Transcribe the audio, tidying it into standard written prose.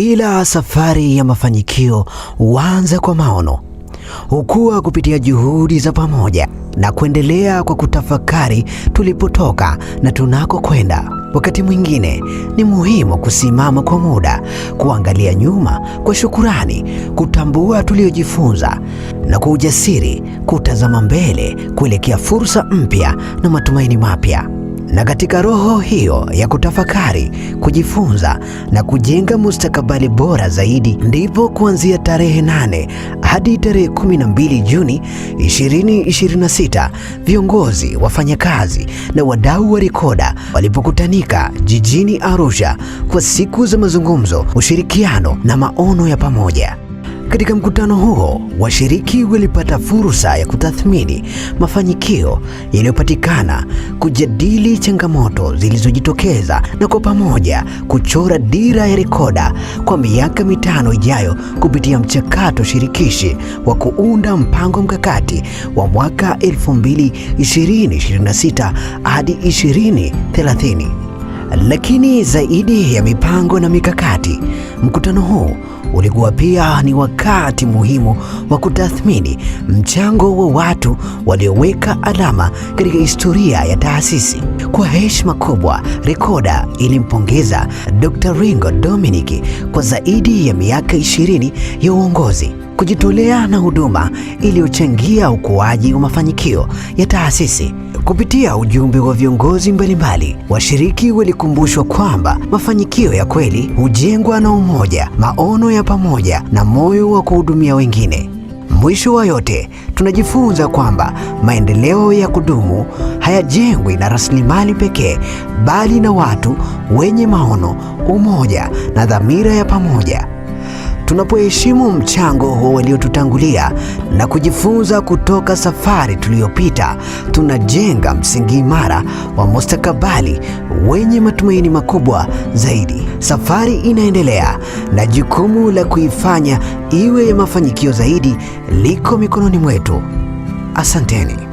Kila safari ya mafanikio huanza kwa maono, hukua kupitia juhudi za pamoja na kuendelea kwa kutafakari tulipotoka na tunakokwenda. Wakati mwingine ni muhimu kusimama kwa muda, kuangalia nyuma kwa shukurani, kutambua tuliojifunza na kwa ujasiri kutazama mbele kuelekea fursa mpya na matumaini mapya. Na katika roho hiyo ya kutafakari, kujifunza na kujenga mustakabali bora zaidi, ndipo kuanzia tarehe 8 hadi tarehe 12 Juni 2026 viongozi, wafanyakazi na wadau wa Rekoda walipokutanika jijini Arusha kwa siku za mazungumzo, ushirikiano na maono ya pamoja. Katika mkutano huo, washiriki walipata fursa ya kutathmini mafanikio yaliyopatikana, kujadili changamoto zilizojitokeza na kwa pamoja kuchora dira ya Rekoda kwa miaka 5 ijayo kupitia mchakato shirikishi wa kuunda mpango mkakati wa mwaka 2026 hadi 2030. Lakini zaidi ya mipango na mikakati, mkutano huu ulikuwa pia ni wakati muhimu wa kutathmini mchango wa watu walioweka alama katika historia ya taasisi. Kwa heshima kubwa, Rekoda ilimpongeza Dr. Ringo Dominic kwa zaidi ya miaka 20 ya uongozi, kujitolea na huduma iliyochangia ukuaji wa mafanikio ya taasisi. Kupitia ujumbe wa viongozi mbalimbali, washiriki walikumbushwa kwamba mafanikio ya kweli hujengwa na umoja, maono ya pamoja na moyo wa kuhudumia wengine. Mwisho wa yote, tunajifunza kwamba maendeleo ya kudumu hayajengwi na rasilimali pekee, bali na watu wenye maono, umoja na dhamira ya pamoja. Tunapoheshimu mchango wa waliotutangulia na kujifunza kutoka safari tuliyopita, tunajenga msingi imara wa mustakabali wenye matumaini makubwa zaidi. Safari inaendelea na jukumu la kuifanya iwe ya mafanikio zaidi liko mikononi mwetu. Asanteni.